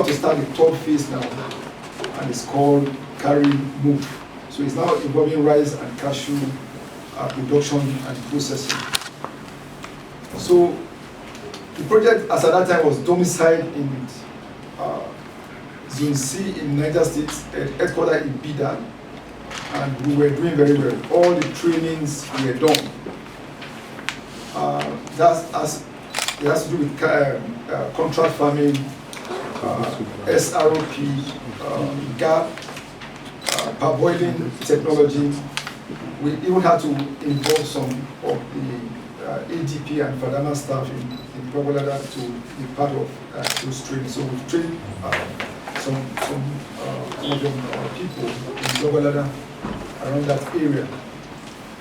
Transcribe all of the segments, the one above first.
about to start the third phase now, and it's called Carry Move. So it's now involving rice and cashew production and processing. So the project, as at that time, was domiciled in Zone C in Niger State, headquartered in Bida, and we were doing very well. All the trainings were done. It has to do with contract farming, SROP, GAP, parboiling technology. We even had to involve some of the ADP and Fadama staff in Gogolada to be part of those trainings. So we've trained some of them people in Gogolada around that area.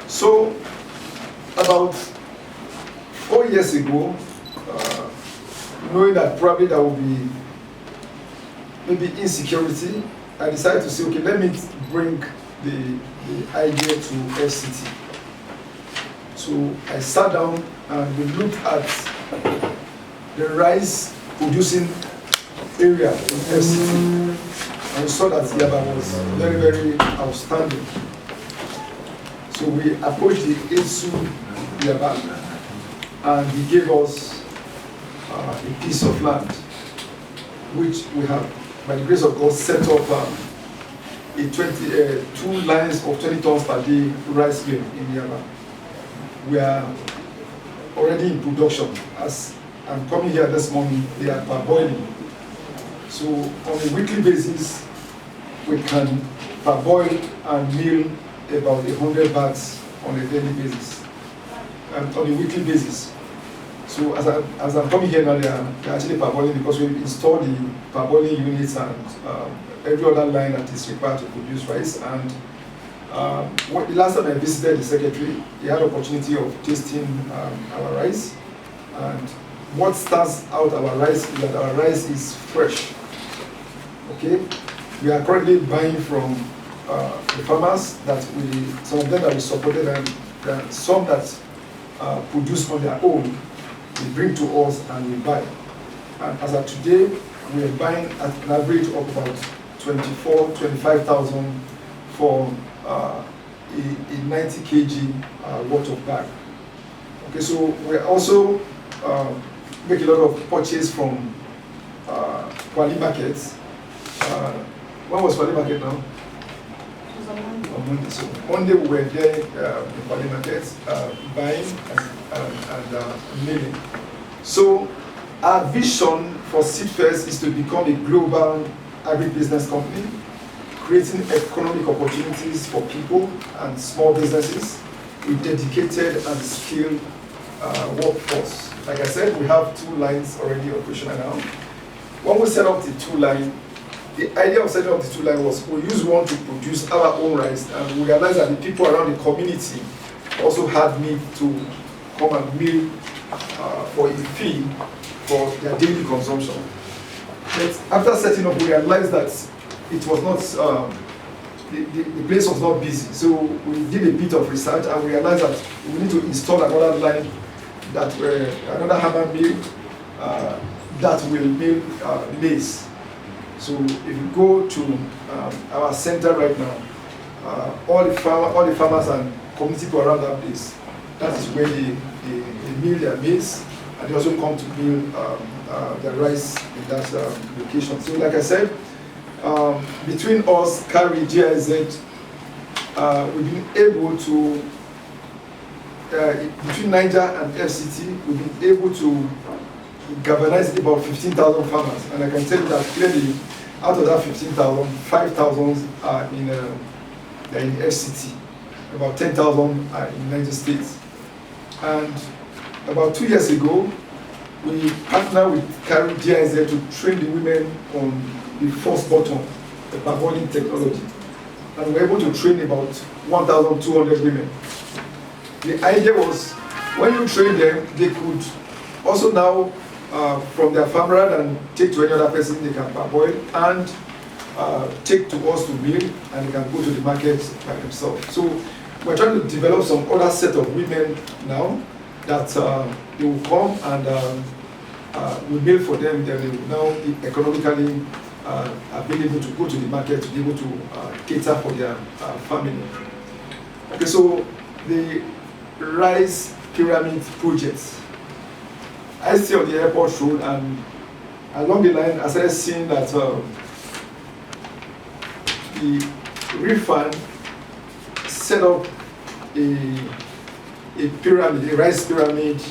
So about 4 years ago, knowing that probably there will be maybe insecurity, I decided to say, okay, let me bring the idea to FCT. So I sat down and we looked at the rice producing area in FCT, and we saw that Yaba was very, very outstanding. So we approached the ESU Yaba, and he gave us a piece of land, which we have, by the grace of God, set up 2 lines of 20 tons per day rice mill in Yaba. We are already in production. As I'm coming here this morning, they are parboiling. So on a weekly basis, we can parboil and mill about 100 bags on a daily basis, and on a weekly basis. So as I'm coming here now, they're actually parboiling because we installed the parboiling units and every other line that is required to produce rice. And the last time I visited the secretary, he had the opportunity of tasting our rice. And what stands out our rice is that our rice is fresh. Okay, we are currently buying from the farmers that some of them that we supported, and some that produce on their own. They bring to us and we buy. And as of today, we are buying at an average of about 25,000 for a 90 kg worth of bag. Okay, so we also make a lot of purchase from Kwali markets. When was Kwali market now? On Monday. So Monday we were there in Kwali markets buying and milling. So our vision for Seedfirst is to become a global agribusiness company, creating economic opportunities for people and small businesses with dedicated and skilled workforce. Like I said, we have 2 lines already operational now. When we set up the 2 line, the idea of setting up the 2 line was we use one to produce our own rice, and we realized that the people around the community also had need to come and mill for a fee for their daily consumption. But after setting up, we realized that it was not, the place was not busy. So we did a bit of research and we realized that we need to install another line, that another hammer mill that will mill maize. So if you go to our center right now, all the farmers and community people around that place, that is where they mill their maize, and they also come to mill their rice in that location. So like I said, between us, Carry, GIZ, we've been able to, between Niger and FCT, we've been able to galvanize about 15,000 farmers. And I can tell you that clearly, out of that 15,000, 5,000 are in FCT. About 10,000 are in Niger State. And about 2 years ago, we partnered with Carry GIZ to train the women on the first bottom, the parboiling technology. And we were able to train about 1,200 women. The idea was, when you train them, they could also now, from their farm, rather than take to any other person, they can parboil and take to us to mill, and they can go to the market by themselves. So we're trying to develop some other set of women now that they will come and we mail for them, then they will now be economically available to go to the market to be able to cater for their family. Okay, so the rice pyramid projects. I stay on the airport road, and along the line, I started seeing that the refund set up a pyramid, a rice pyramid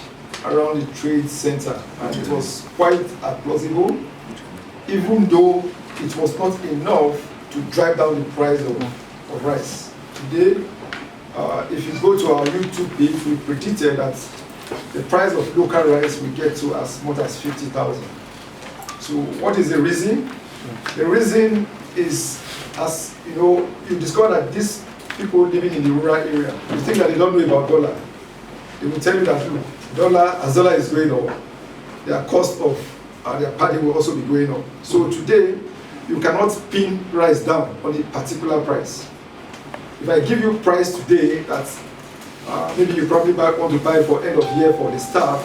around the trade center, and it was quite plausible, even though it was not enough to drive down the price of rice. Today, if you go to our YouTube page, we predicted that the price of local rice will get to as much as 50,000. So what is the reason? The reason is, as you know, you discover that these people living in the rural area, you think that they don't know about dollar. They will tell you that, look, as dollar is going up, their cost of their paddy will also be going up. So today, you cannot pin rice down on a particular price. If I give you price today that maybe you probably want to buy for end of year for the staff,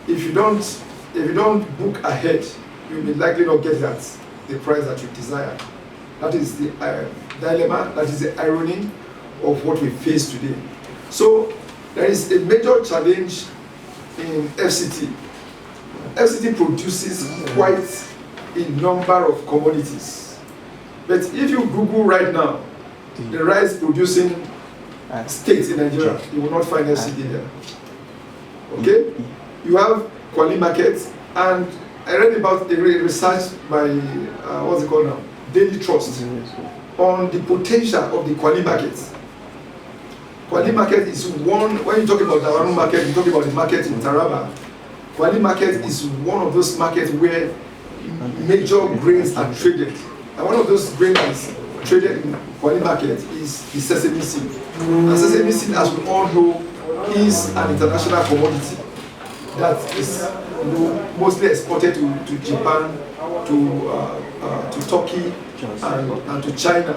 if you don't book ahead, you'll be likely not get the price that you desire. That is the dilemma, that is the irony of what we face today. So there is a major challenge in FCT. FCT produces quite a number of commodities. But if you Google right now, the rice producing states in Nigeria, you will not find FCT there. Okay? You have Kwali Market, and I read about a research by, what's it called now? Daily Trust, on the potential of the Kwali Market. Kwali Market is one, when you talk about the Awamu Market, you talk about the market in Taraba. Kwali Market is one of those markets where major grains are traded. And one of those grains that is traded in Kwali Market is the sesame seed. And sesame seed, as we all know, is an international commodity that is mostly exported to Japan, to Turkey, and to China.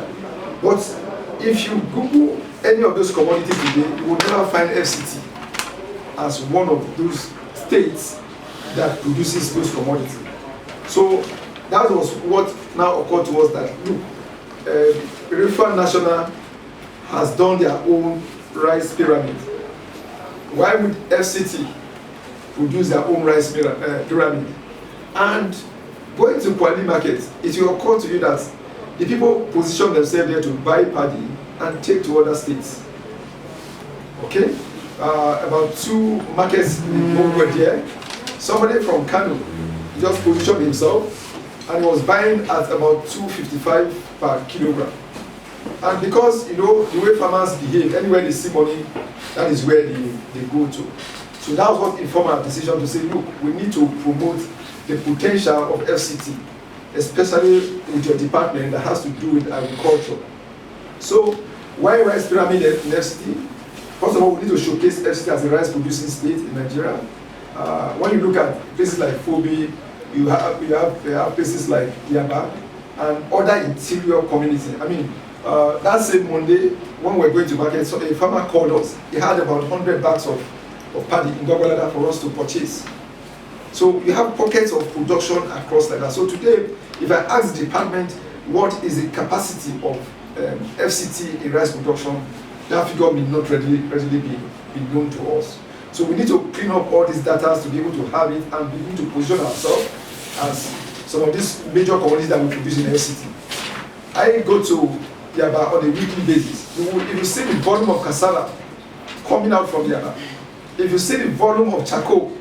But if you Google any of those commodities today, you will never find FCT as one of those states that produces those commodities. So that was what now occurred to us, that look, Rifa National has done their own rice pyramid. Why would FCT produce their own rice pyramid? And going to Kwali Market, it will occur to you that the people position themselves there to buy paddy and take to other states. Okay? About 2 markets were there. Somebody from Kano just positioned himself and was buying at about 255 per kilogram. And because, the way farmers behave, anywhere they see money, that is where they go to. So that was what informed our decision to say, look, we need to promote the potential of FCT, especially with your department that has to do with agriculture. So why rice pyramid in FCT? First of all, we need to showcase FCT as a rice producing state in Nigeria. When you look at places like Fobi, you have places like Yaba and other interior communities. I mean, that same Monday, when we were going to market, so a farmer called us. He had about 100 bags of paddy in Gogolada for us to purchase. So you have pockets of production across like that. So today, if I ask the department what is the capacity of FCT in rice production, that figure may not readily be known to us. So we need to clean up all these data to be able to have it and begin to position ourselves as some of these major commodities that we produce in FCT. I go to Yaba on a weekly basis. If you see the volume of cassava coming out from Yaba, if you see the volume of charcoal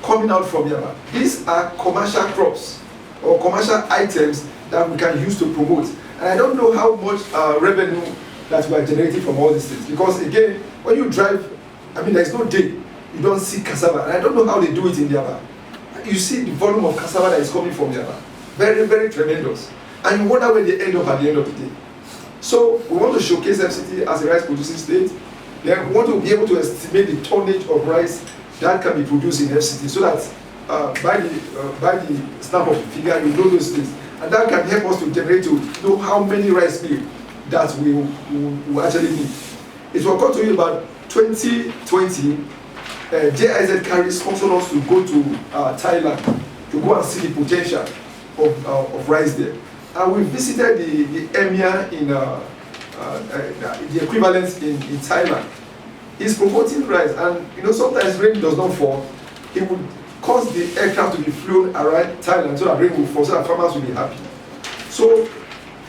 coming out from Yaba, these are commercial crops or commercial items that we can use to promote. And I don't know how much revenue that we are generating from all these things. Because again, when you drive, there's no day you don't see cassava. And I don't know how they do it in Yaba. You see the volume of cassava that is coming from Yaba. Very, very tremendous. And you wonder where they end up at the end of the day. So we want to showcase FCT as a rice producing state. Then we want to be able to estimate the tonnage of rice that can be produced in FCT, so that by the snap of the figure, you know those things. And that can help us to generate, to know how many rice mills that we actually need. It will occur to you about 2020, JIZ carry sponsored us to go to Thailand to go and see the potential of rice there. And we visited the emir in the equivalent in Thailand. He's promoting rice, and you know sometimes rain does not fall. He would cause the aircraft to be flown around Thailand so that rain will fall, so that farmers will be happy. So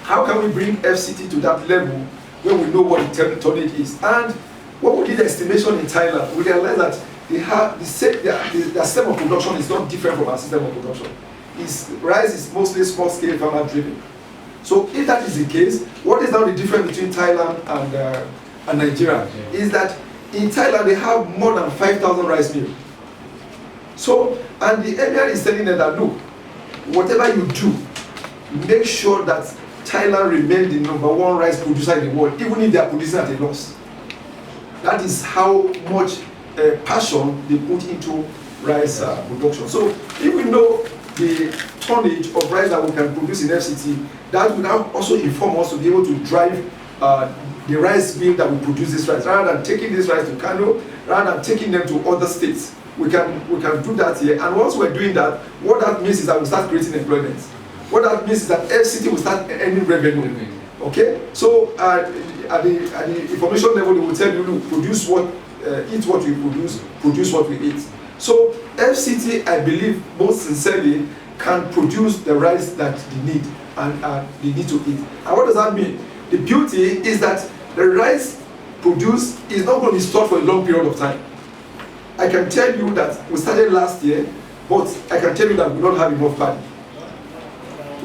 how can we bring FCT to that level where we know what the tonnage is? And when we did the estimation in Thailand, we realized that their system of production is not different from our system of production. Rice is mostly small-scale farmer-driven. So if that is the case, what is now the difference between Thailand and Nigeria? Is that in Thailand they have more than 5,000 rice mills. So, and the emir is telling them that, look, whatever you do, make sure that Thailand remains the #1 rice producer in the world, even if they are producing at a loss. That is how much passion they put into rice production. So if we know the tonnage of rice that we can produce in FCT, that will now also inform us to be able to drive the rice mill that will produce this rice. Rather than taking this rice to Kano, rather than taking them to other states, we can do that here. And once we're doing that, what that means is that we start creating employment. What that means is that FCT will start earning revenue. Okay? So at the information level, they will tell you, look, produce what, eat what we produce what we eat. So FCT, I believe, most sincerely, can produce the rice that they need and they need to eat. And what does that mean? The beauty is that the rice produced is not going to be stored for a long period of time. I can tell you that we started last year, but I can tell you that we don't have enough paddy.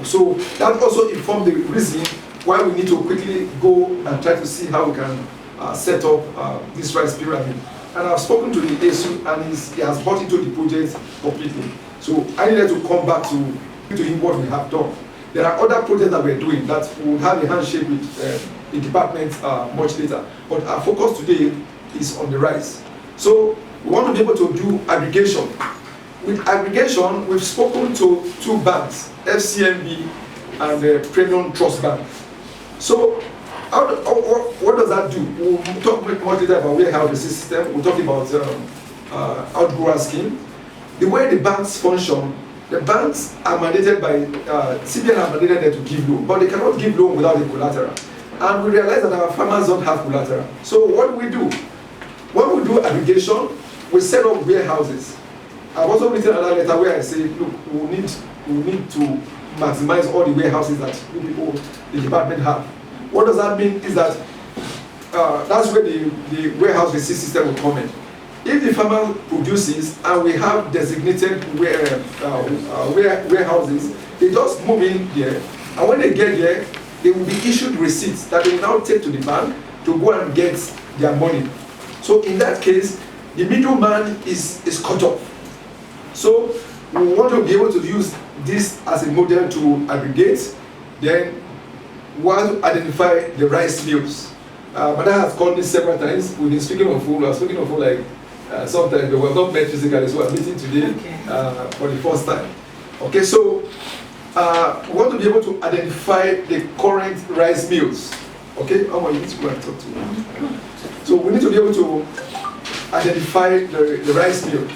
So that also informed the reason why we need to quickly go and try to see how we can set up this rice pyramid. And I've spoken to the ASU, and he has bought into the project completely. So I needed to come back to him what we have done. There are other projects that we're doing that will have a handshake with the department much later. But our focus today is on the rice. So we want to be able to do aggregation. With aggregation, we've spoken to 2 banks, FCMB and the Premium Trust Bank. So what does that do? We'll talk much later about warehouse system. We'll talk about outgrower scheme. The way the banks function, the banks are mandated by, CBN are mandated there to give loan, but they cannot give loan without a collateral. And we realize that our farmers don't have collateral. So what do? When we do aggregation, we set up warehouses. I've also written another letter where I say, look, we need to maximize all the warehouses that the department have. What does that mean is that that's where the warehouse receipt system will come in. If the farmer produces and we have designated warehouses, they just move in there, and when they get there, they will be issued receipts that they will now take to the bank to go and get their money. So in that case, the middleman is cut off. So we want to be able to use this as a model to aggregate. Then we want to identify the rice mills. Madam has called me several times. We've been speaking on phone. We are speaking on phone like sometimes, but we have not met physically, so we're meeting today for the first time. Okay, so we want to be able to identify the current rice mills. Okay, you need to go and talk to me. So we need to be able to identify the rice mill.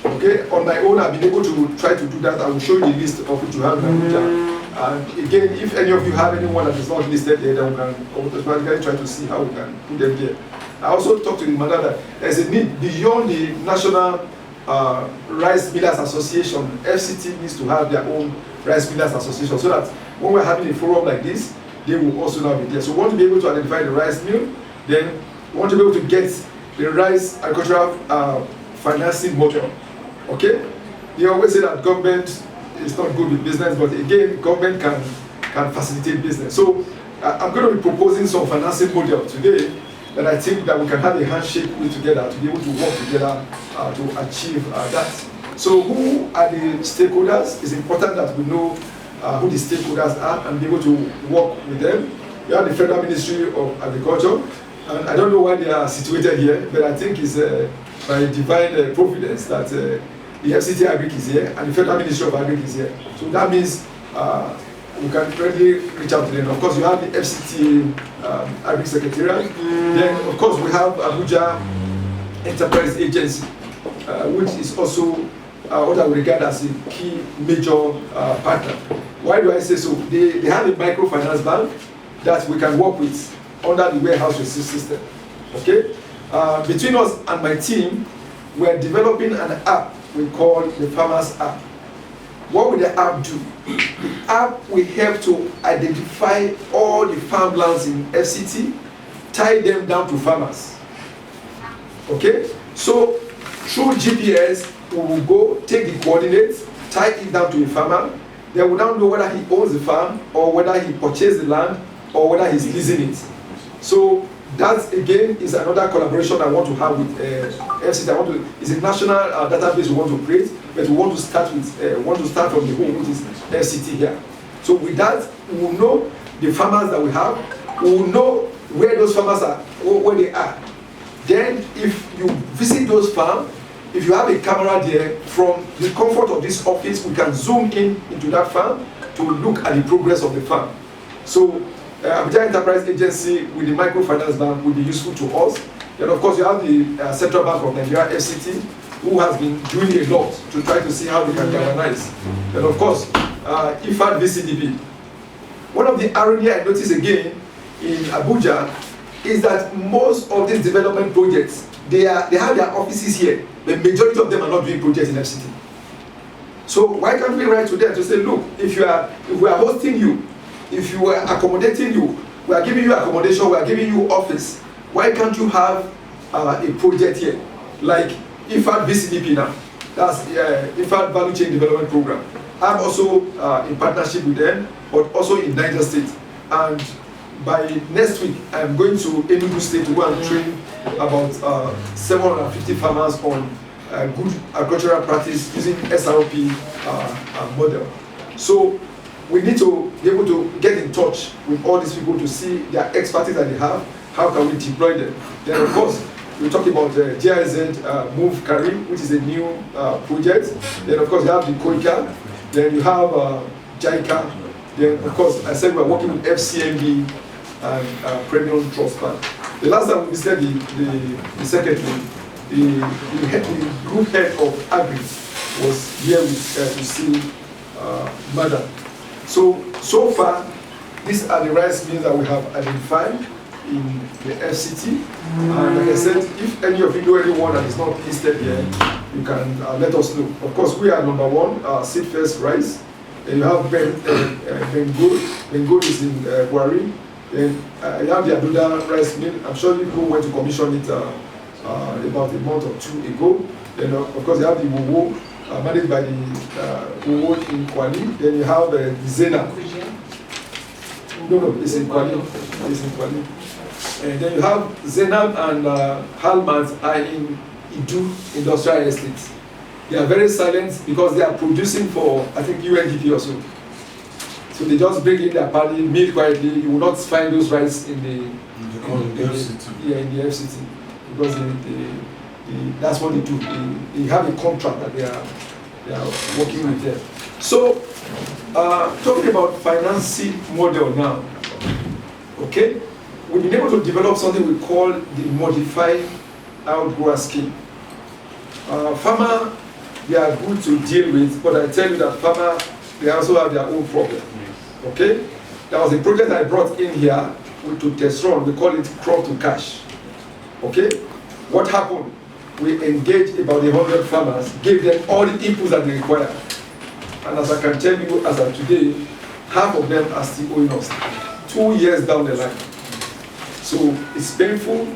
Okay, on my own, I've been able to try to do that. I will show you the list of which you have in Abuja. And again, if any of you have anyone that is not listed there, then we can automatically try to see how we can put them there. I also talked to the mother that there's a need beyond the National Rice Millers Association. FCT needs to have their own Rice Millers Association, so that when we're having a forum like this, they will also now be there. So we want to be able to identify the rice mill, then we want to be able to get the rice agricultural financing model. Okay? They always say that government is not good with business, but again, government can facilitate business. So I'm going to be proposing some financing model today that I think that we can have a handshake with together to be able to work together to achieve that. So who are the stakeholders? It's important that we know who the stakeholders are and be able to work with them. We have the Federal Ministry of Agriculture, and I don't know why they are situated here, but I think it's by divine providence that the FCT Agric is here and the Federal Ministry of Agric is here. So that means we can readily reach out to them. Of course, you have the FCT Agric Secretariat. Then, of course, we have Abuja Enterprise Agency. which is also what I would regard as a key major partner. Why do I say so? They have a microfinance bank that we can work with under the warehouse receipt system. Okay? Between us and my team, we're developing an app we call the Farmers app. What will the app do? The app will help to identify all the farmlands in FCT, tie them down to farmers. Okay? So through GPS, we will go take the coordinates, tie it down to a farmer. Then we now know whether he owns the farm or whether he purchased the land or whether he's leasing it. So that again is another collaboration I want to have with FCT. It's a national database we want to create, but we want to start from the home, which is FCT here. So with that, we will know the farmers that we have. We will know where those farmers are, where they are. Then, if you visit those farms, if you have a camera there, from the comfort of this office, we can zoom in into that farm to look at the progress of the farm. So, Abuja Enterprise Agency with the microfinance bank will be useful to us. Then, of course, you have the Central Bank of Nigeria, FCT, who has been doing a lot to try to see how they can galvanize. Then, of course, IFAD VCDB. One of the irony I noticed again in Abuja is that most of these development projects, they have their offices here. The majority of them are not doing projects in FCT. So why can't we write to them to say, look, if we are hosting you, if you are accommodating you, we are giving you accommodation, we are giving you office, why can't you have a project here? Like IFAD VCDP now, that's IFAD Value Chain Development Program. I'm also in partnership with them, but also in Niger State. And by next week, I'm going to Enugu State to go and train about 750 farmers on good agricultural practice using SRP model. So we need to be able to get in touch with all these people to see their expertise that they have. How can we deploy them? Then of course, we talk about GIZ Move Carry, which is a new project. Then of course you have the COICA. Then you have JICA. Then of course I said we're working with FCMB and Premium Trust Fund. The last time we visited the secretary, the group head of Agri was here with Lucille Madam. So far, these are the rice mills that we have identified in the FCT. And like I said, if any of you know anyone that is not listed here, you can let us know. Of course, we are number one, Seed First Rice. And you have Bengal. Bengal is in Buhari. Then you have the Aduda rice mill. I'm sure you went to commission it about a month or two ago. Then of course you have the Wowo, managed by the Wowo in Kwali. Then you have the Zena. No, it's in Kwali. It's in Kwali. And then you have Zenab and Halmans are in Idu Industrial Estates. They are very silent because they are producing for, I think, UNDP also. So they just bring in their paddy, mill quietly. You will not find those rice in the FCT. Yeah, in the FCT, because that's what they do. They have a contract that they are working with them. So, talking about financing model now, okay, we've been able to develop something we call the modified outgrower scheme. Farmer, they are good to deal with, but I tell you that farmer, they also have their own problem. Okay, there was a project I brought in here to test run. We call it crop to cash. Okay, what happened? We engaged about 100 farmers, gave them all the inputs that they require. And as I can tell you, as of today, half of them are still owing us 2 years down the line. So it's painful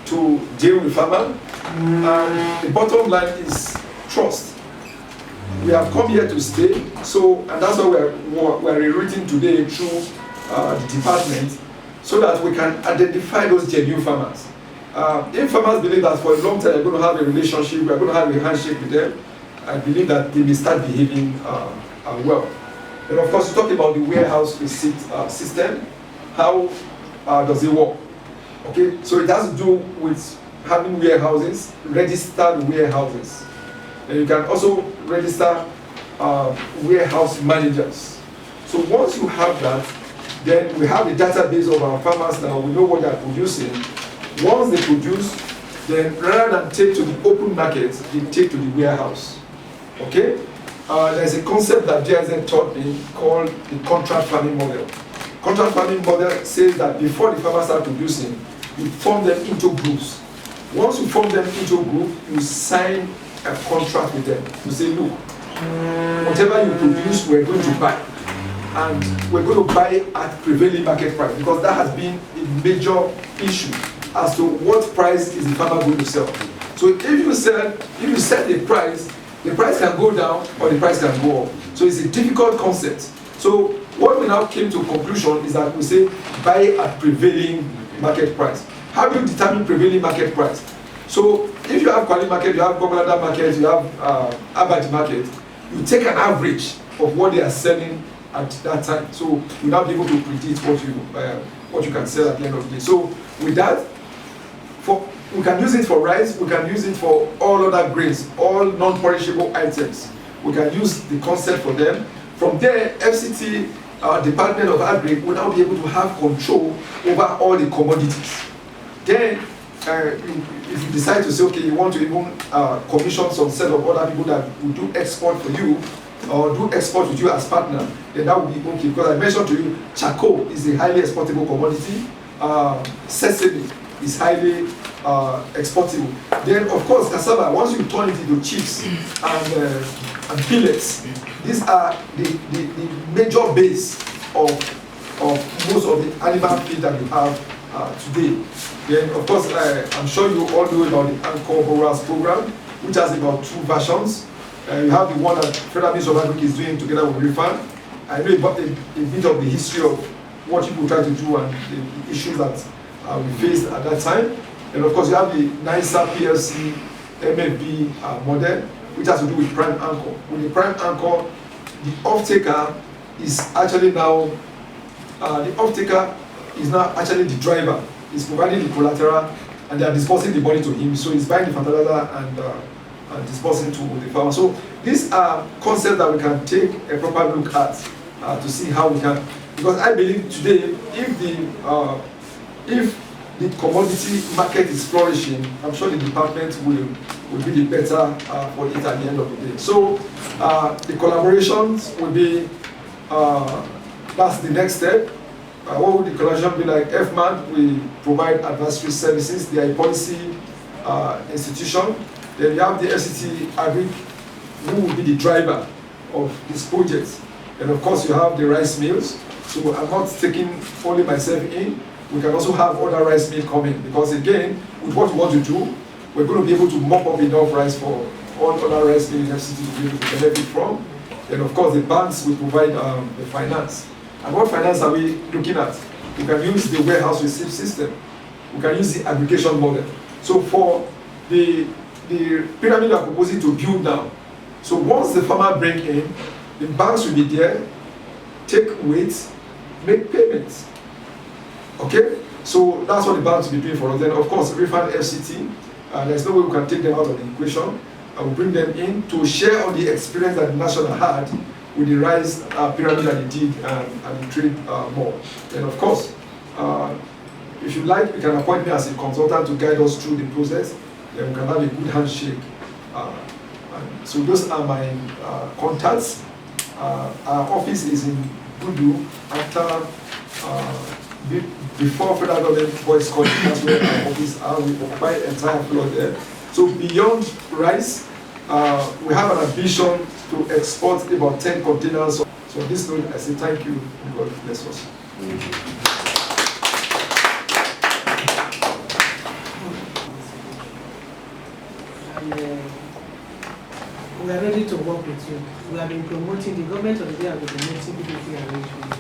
to deal with farmer. And the bottom line is trust. We have come here to stay, and that's why we're rewriting today through the department, so that we can identify those genuine farmers. If farmers believe that for a long time we're going to have a relationship, we're going to have a handshake with them, I believe that they may start behaving well. And of course, we talk about the warehouse receipt system. How does it work? Okay, so it has to do with having warehouses, registered warehouses. And you can also register warehouse managers. So once you have that, then we have the database of our farmers now. We know what they are producing. Once they produce, then rather than take to the open market, they take to the warehouse. Okay? There's a concept that GIZ taught me called the contract farming model. Contract farming model says that before the farmers start producing, you form them into groups. Once you form them into a group, you sign a contract with them. You say, look, whatever you produce, we're going to buy. And we're going to buy at prevailing market price, because that has been a major issue as to what price is the farmer going to sell. So if you set a price, the price can go down or the price can go up. So it's a difficult concept. So what we now came to a conclusion is that we say buy at prevailing market price. How do you determine prevailing market price? So if you have Kwali market, you have Gogolada market, you have Abaji market, you take an average of what they are selling at that time. So you'll now be able to predict what you can sell at the end of the day. So with that, we can use it for rice, we can use it for all other grains, all non-perishable items. We can use the concept for them. From there, FCT, Department of Agri, will now be able to have control over all the commodities. Then, if you decide to say, okay, you want to even commission some set of other people that will do export for you, or do export with you as partner, then that would be okay. Because I mentioned to you, charcoal is a highly exportable commodity. Sesame is highly exportable. Then, of course, cassava, once you turn it into chips and pellets, these are the major base of most of the animal feed that you have today. Then, of course, I'm sure you all know about the Anchor Borers program, which has about 2 versions. You have the one that Federal Ministry of Agriculture is doing together with RIFAN. I know about a bit of the history of what people try to do and the issues that we faced at that time. And of course, you have the NISA PLC MFB model, which has to do with prime anchor. With the prime anchor, the off-taker is actually now actually the driver. He's providing the collateral, and they are disbursing the money to him. So he's buying the fertilizer and disbursing to the farmer. So these are concepts that we can take a proper look at to see how we can. Because I believe today, if the commodity market is flourishing, I'm sure the department will be the better for it at the end of the day. So the collaborations will be, that's the next step. What would the collaboration be like? FMAD, we provide advisory services. They are a policy institution. Then you have the FCT Agri, who will be the driver of this project. And of course, you have the rice mills. So I'm not taking only myself in. We can also have other rice mills coming, because again, with what we want to do, we're going to be able to mop up enough rice for all other rice mills in FCT to be able to benefit from. And of course, the banks will provide the finance. And what finance are we looking at? We can use the warehouse receipt system. We can use the aggregation model. So for the pyramid we are proposing to build now, so once the farmer bring in, the banks will be there, take weights, make payments. Okay? So that's what the banks will be doing for us. Then of course, refund FCT, there's no way we can take them out of the equation. I will bring them in to share on the experience that the national had with the rice pyramid that they did and the trade more. And of course, if you like, you can appoint me as a consultant to guide us through the process. Then we can have a good handshake. So those are my contacts. Our office is in Budu, after before Federal Government Voice College. That's where our office are. We occupy the entire floor there. So beyond rice, we have an ambition to export about 10 containers. So on this note, I say thank you and God bless us. We are ready to work with you. We have been promoting, the government of the day have been promoting PPP arrangements.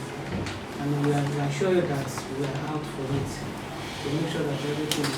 And we assure you that we are out for it to make sure that everything